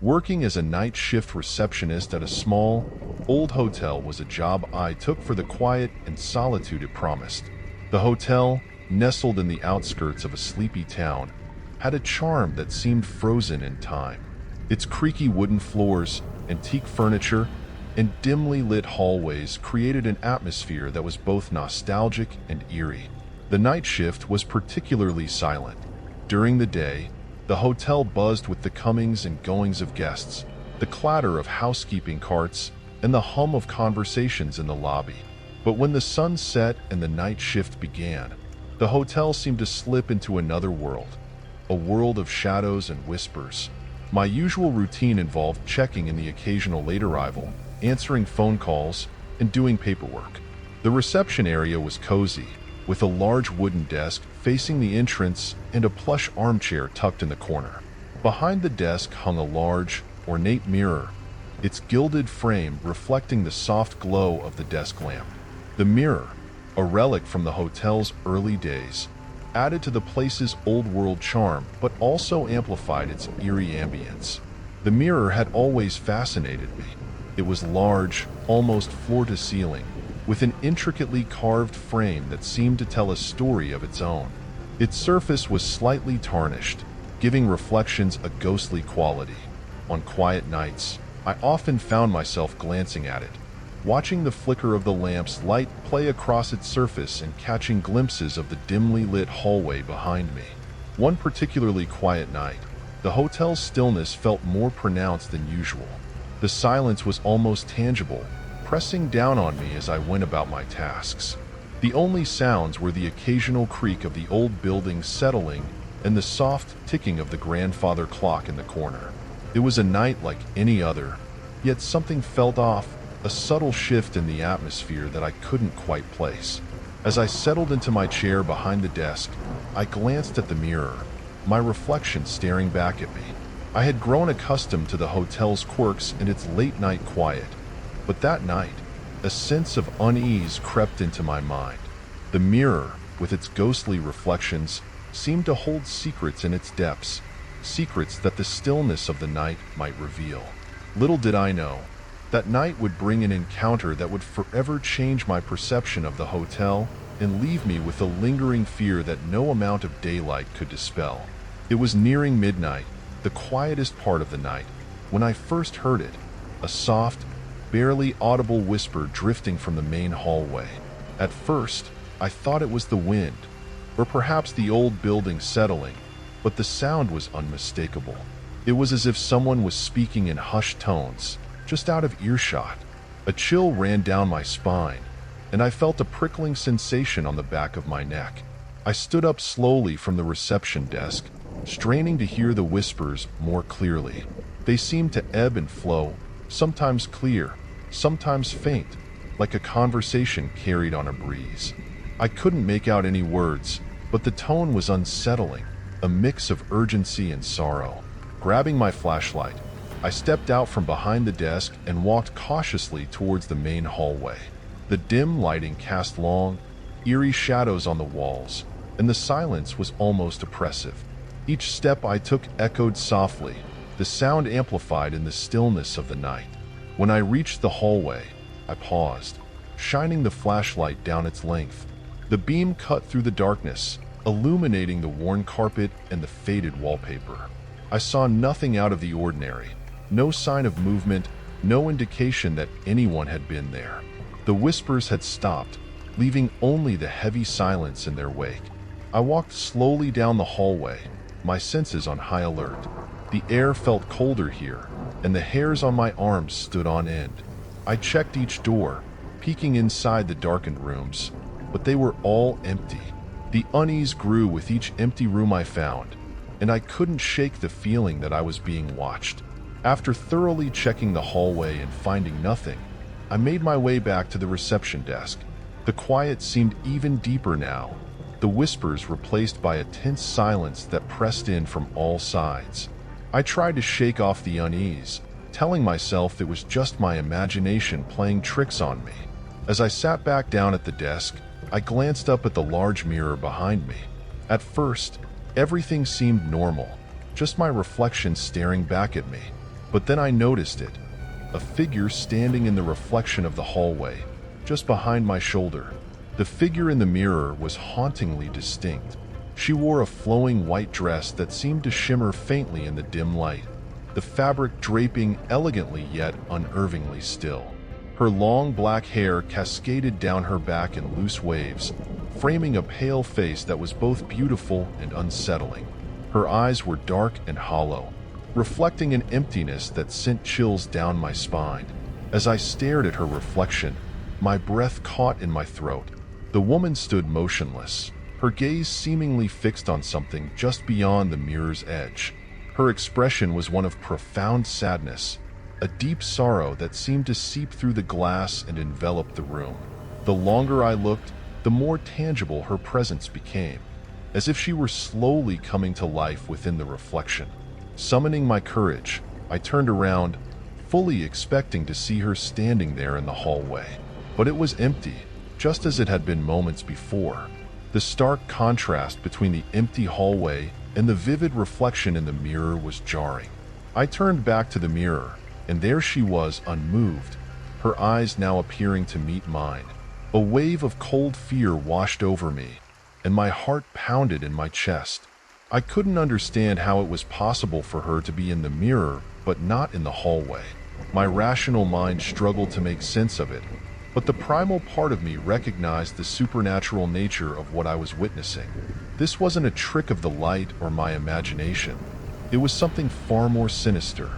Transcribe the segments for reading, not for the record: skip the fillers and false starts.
Working as a night shift receptionist at a small, old hotel was a job I took for the quiet and solitude it promised. The hotel, nestled in the outskirts of a sleepy town, had a charm that seemed frozen in time. Its creaky wooden floors, antique furniture, and dimly lit hallways created an atmosphere that was both nostalgic and eerie. The night shift was particularly silent. During the day, the hotel buzzed with the comings and goings of guests, the clatter of housekeeping carts, and the hum of conversations in the lobby. But when the sun set and the night shift began, the hotel seemed to slip into another world, a world of shadows and whispers. My usual routine involved checking in the occasional late arrival, answering phone calls, and doing paperwork. The reception area was cozy, with a large wooden desk facing the entrance and a plush armchair tucked in the corner. Behind the desk hung a large, ornate mirror, its gilded frame reflecting the soft glow of the desk lamp. The mirror, a relic from the hotel's early days, added to the place's old-world charm but also amplified its eerie ambience. The mirror had always fascinated me. It was large, almost floor-to-ceiling, with an intricately carved frame that seemed to tell a story of its own. Its surface was slightly tarnished, giving reflections a ghostly quality. On quiet nights, I often found myself glancing at it, watching the flicker of the lamp's light play across its surface and catching glimpses of the dimly lit hallway behind me. One particularly quiet night, the hotel's stillness felt more pronounced than usual. The silence was almost tangible, pressing down on me as I went about my tasks. The only sounds were the occasional creak of the old building settling and the soft ticking of the grandfather clock in the corner. It was a night like any other, yet something felt off, a subtle shift in the atmosphere that I couldn't quite place. As I settled into my chair behind the desk, I glanced at the mirror, my reflection staring back at me. I had grown accustomed to the hotel's quirks and its late-night quiet, but that night, a sense of unease crept into my mind. The mirror, with its ghostly reflections, seemed to hold secrets in its depths, secrets that the stillness of the night might reveal. Little did I know, that night would bring an encounter that would forever change my perception of the hotel and leave me with a lingering fear that no amount of daylight could dispel. It was nearing midnight, the quietest part of the night, when I first heard it, a soft, barely audible whisper drifting from the main hallway. At first, I thought it was the wind, or perhaps the old building settling, but the sound was unmistakable. It was as if someone was speaking in hushed tones, just out of earshot. A chill ran down my spine, and I felt a prickling sensation on the back of my neck. I stood up slowly from the reception desk, straining to hear the whispers more clearly. They seemed to ebb and flow, sometimes clear, sometimes faint, like a conversation carried on a breeze. I couldn't make out any words, but the tone was unsettling, a mix of urgency and sorrow. Grabbing my flashlight, I stepped out from behind the desk and walked cautiously towards the main hallway. The dim lighting cast long, eerie shadows on the walls, and the silence was almost oppressive. Each step I took echoed softly, the sound amplified in the stillness of the night. When I reached the hallway, I paused, shining the flashlight down its length. The beam cut through the darkness, illuminating the worn carpet and the faded wallpaper. I saw nothing out of the ordinary, no sign of movement, no indication that anyone had been there. The whispers had stopped, leaving only the heavy silence in their wake. I walked slowly down the hallway, my senses on high alert. The air felt colder here, and the hairs on my arms stood on end. I checked each door, peeking inside the darkened rooms, but they were all empty. The unease grew with each empty room I found, and I couldn't shake the feeling that I was being watched. After thoroughly checking the hallway and finding nothing, I made my way back to the reception desk. The quiet seemed even deeper now, the whispers replaced by a tense silence that pressed in from all sides. I tried to shake off the unease, telling myself it was just my imagination playing tricks on me. As I sat back down at the desk, I glanced up at the large mirror behind me. At first, everything seemed normal, just my reflection staring back at me. But then I noticed it, a figure standing in the reflection of the hallway, just behind my shoulder. The figure in the mirror was hauntingly distinct. She wore a flowing white dress that seemed to shimmer faintly in the dim light, the fabric draping elegantly yet unnervingly still. Her long black hair cascaded down her back in loose waves, framing a pale face that was both beautiful and unsettling. Her eyes were dark and hollow, reflecting an emptiness that sent chills down my spine. As I stared at her reflection, my breath caught in my throat. The woman stood motionless, her gaze seemingly fixed on something just beyond the mirror's edge. Her expression was one of profound sadness, a deep sorrow that seemed to seep through the glass and envelop the room. The longer I looked, the more tangible her presence became, as if she were slowly coming to life within the reflection. Summoning my courage, I turned around, fully expecting to see her standing there in the hallway. But it was empty, just as it had been moments before. The stark contrast between the empty hallway and the vivid reflection in the mirror was jarring. I turned back to the mirror, and there she was, unmoved, her eyes now appearing to meet mine. A wave of cold fear washed over me, and my heart pounded in my chest. I couldn't understand how it was possible for her to be in the mirror, but not in the hallway. My rational mind struggled to make sense of it, but the primal part of me recognized the supernatural nature of what I was witnessing. This wasn't a trick of the light or my imagination. It was something far more sinister.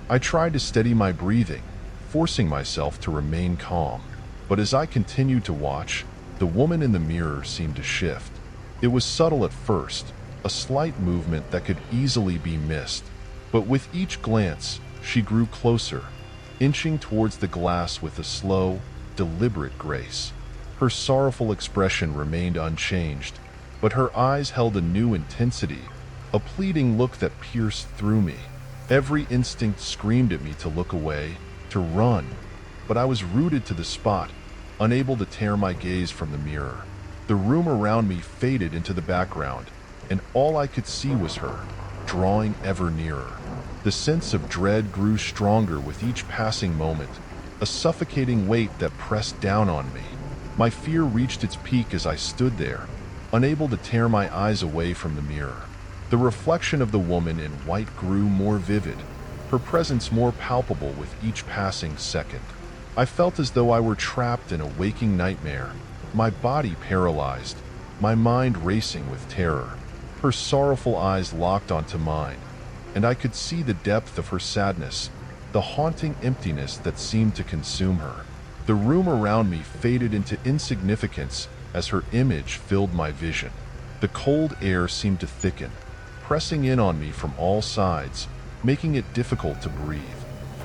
I tried to steady my breathing, forcing myself to remain calm. But as I continued to watch, the woman in the mirror seemed to shift. It was subtle at first, a slight movement that could easily be missed. But with each glance, she grew closer, inching towards the glass with a slow, deliberate grace. Her sorrowful expression remained unchanged, but her eyes held a new intensity, a pleading look that pierced through me. Every instinct screamed at me to look away, to run, but I was rooted to the spot, unable to tear my gaze from the mirror. The room around me faded into the background, and all I could see was her, drawing ever nearer. The sense of dread grew stronger with each passing moment, a suffocating weight that pressed down on me. My fear reached its peak as I stood there, unable to tear my eyes away from the mirror. The reflection of the woman in white grew more vivid, her presence more palpable with each passing second. I felt as though I were trapped in a waking nightmare, my body paralyzed, my mind racing with terror. Her sorrowful eyes locked onto mine, and I could see the depth of her sadness, the haunting emptiness that seemed to consume her. The room around me faded into insignificance as her image filled my vision. The cold air seemed to thicken, pressing in on me from all sides, making it difficult to breathe.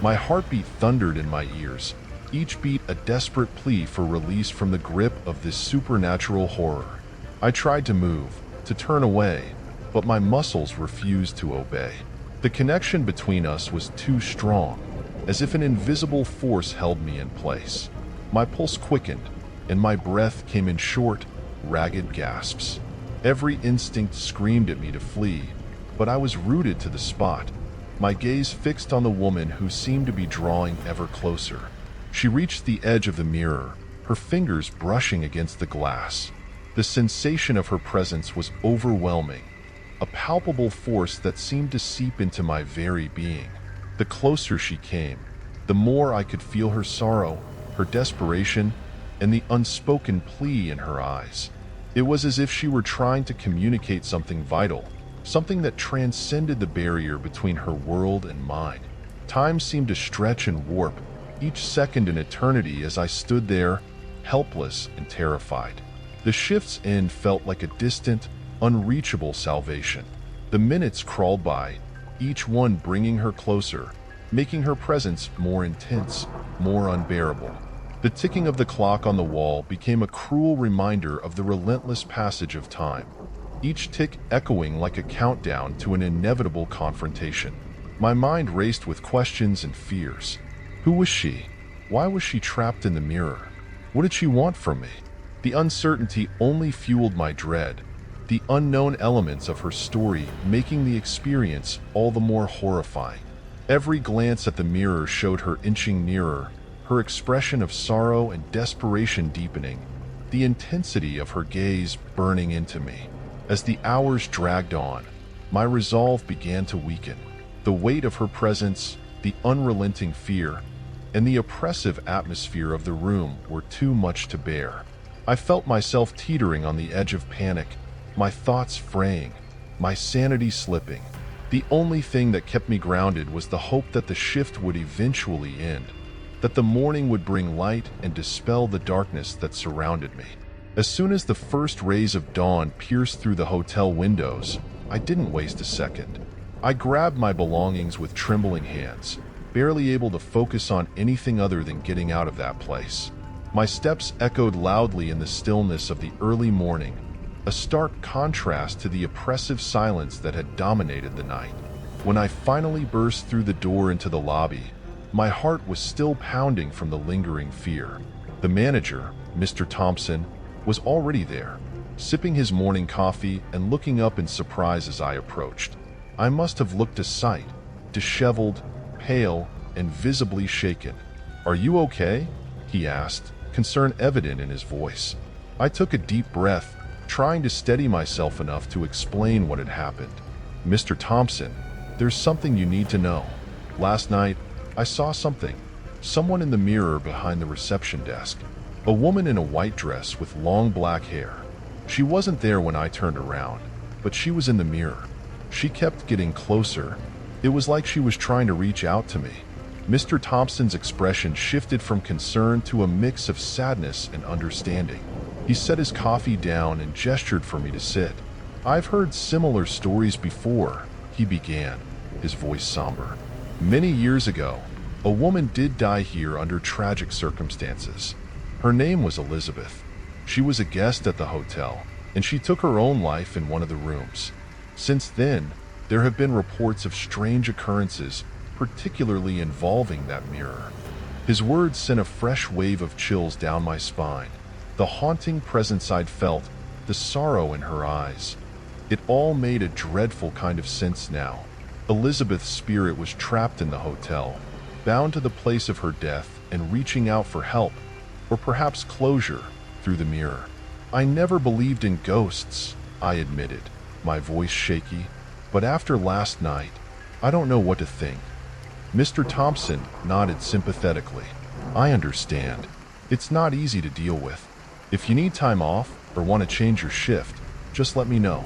My heartbeat thundered in my ears, each beat a desperate plea for release from the grip of this supernatural horror. I tried to move, to turn away, but my muscles refused to obey. The connection between us was too strong, as if an invisible force held me in place. My pulse quickened, and my breath came in short, ragged gasps. Every instinct screamed at me to flee, but I was rooted to the spot, my gaze fixed on the woman who seemed to be drawing ever closer. She reached the edge of the mirror, her fingers brushing against the glass. The sensation of her presence was overwhelming, a palpable force that seemed to seep into my very being. The closer she came, the more I could feel her sorrow, her desperation, and the unspoken plea in her eyes. It was as if she were trying to communicate something vital, something that transcended the barrier between her world and mine. Time seemed to stretch and warp, each second an eternity as I stood there, helpless and terrified. The shift's end felt like a distant, unreachable salvation. The minutes crawled by, each one bringing her closer, making her presence more intense, more unbearable. The ticking of the clock on the wall became a cruel reminder of the relentless passage of time, each tick echoing like a countdown to an inevitable confrontation. My mind raced with questions and fears. Who was she? Why was she trapped in the mirror? What did she want from me? The uncertainty only fueled my dread, the unknown elements of her story making the experience all the more horrifying. Every glance at the mirror showed her inching nearer, her expression of sorrow and desperation deepening, the intensity of her gaze burning into me. As the hours dragged on, my resolve began to weaken. The weight of her presence, the unrelenting fear, and the oppressive atmosphere of the room were too much to bear. I felt myself teetering on the edge of panic, my thoughts fraying, my sanity slipping. The only thing that kept me grounded was the hope that the shift would eventually end, that the morning would bring light and dispel the darkness that surrounded me. As soon as the first rays of dawn pierced through the hotel windows, I didn't waste a second. I grabbed my belongings with trembling hands, barely able to focus on anything other than getting out of that place. My steps echoed loudly in the stillness of the early morning, a stark contrast to the oppressive silence that had dominated the night. When I finally burst through the door into the lobby, my heart was still pounding from the lingering fear. The manager, Mr. Thompson, was already there, sipping his morning coffee and looking up in surprise as I approached. I must have looked a sight, disheveled, pale, and visibly shaken. "Are you okay?" he asked, concern evident in his voice. I took a deep breath, trying to steady myself enough to explain what had happened. "Mr. Thompson, there's something you need to know. Last night, I saw something. Someone in the mirror behind the reception desk. A woman in a white dress with long black hair. She wasn't there when I turned around, but she was in the mirror. She kept getting closer. It was like she was trying to reach out to me." Mr. Thompson's expression shifted from concern to a mix of sadness and understanding. He set his coffee down and gestured for me to sit. "I've heard similar stories before," he began, his voice somber. "Many years ago, a woman did die here under tragic circumstances. Her name was Elizabeth. She was a guest at the hotel, and she took her own life in one of the rooms. Since then, there have been reports of strange occurrences, particularly involving that mirror." His words sent a fresh wave of chills down my spine. The haunting presence I'd felt, the sorrow in her eyes. It all made a dreadful kind of sense now. Elizabeth's spirit was trapped in the hotel, bound to the place of her death and reaching out for help, or perhaps closure, through the mirror. "I never believed in ghosts," I admitted, my voice shaky, "but after last night, I don't know what to think." Mr. Thompson nodded sympathetically. "I understand. It's not easy to deal with. If you need time off or want to change your shift, just let me know."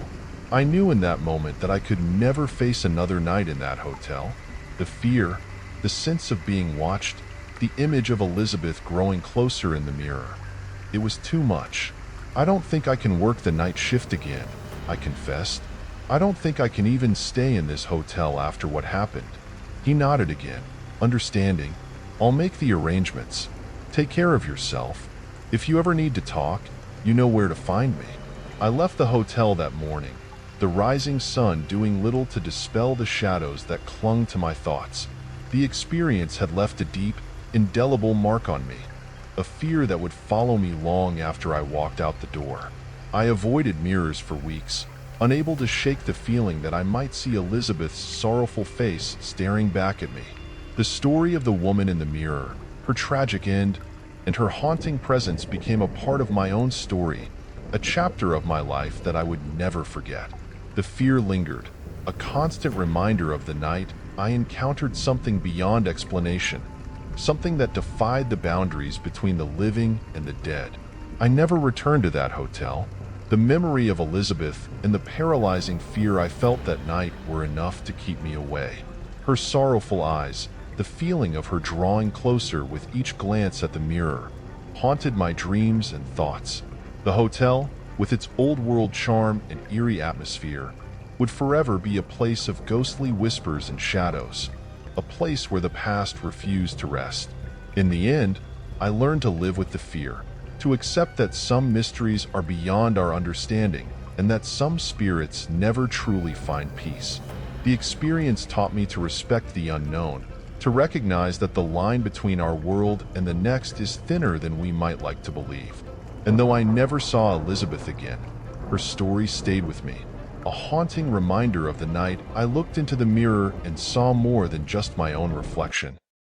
I knew in that moment that I could never face another night in that hotel. The fear, the sense of being watched, the image of Elizabeth growing closer in the mirror. It was too much. "I don't think I can work the night shift again," I confessed. "I don't think I can even stay in this hotel after what happened." He nodded again, understanding. "I'll make the arrangements. Take care of yourself. If you ever need to talk, you know where to find me." I left the hotel that morning, the rising sun doing little to dispel the shadows that clung to my thoughts. The experience had left a deep, indelible mark on me, a fear that would follow me long after I walked out the door. I avoided mirrors for weeks, unable to shake the feeling that I might see Elizabeth's sorrowful face staring back at me. The story of the woman in the mirror, her tragic end, and her haunting presence became a part of my own story, a chapter of my life that I would never forget. The fear lingered, a constant reminder of the night I encountered something beyond explanation, something that defied the boundaries between the living and the dead. I never returned to that hotel. The memory of Elizabeth and the paralyzing fear I felt that night were enough to keep me away. Her sorrowful eyes, the feeling of her drawing closer with each glance at the mirror, haunted my dreams and thoughts. The hotel, with its old-world charm and eerie atmosphere, would forever be a place of ghostly whispers and shadows, a place where the past refused to rest. In the end, I learned to live with the fear, to accept that some mysteries are beyond our understanding, and that some spirits never truly find peace. The experience taught me to respect the unknown, to recognize that the line between our world and the next is thinner than we might like to believe. And though I never saw Elizabeth again, her story stayed with me, a haunting reminder of the night I looked into the mirror and saw more than just my own reflection.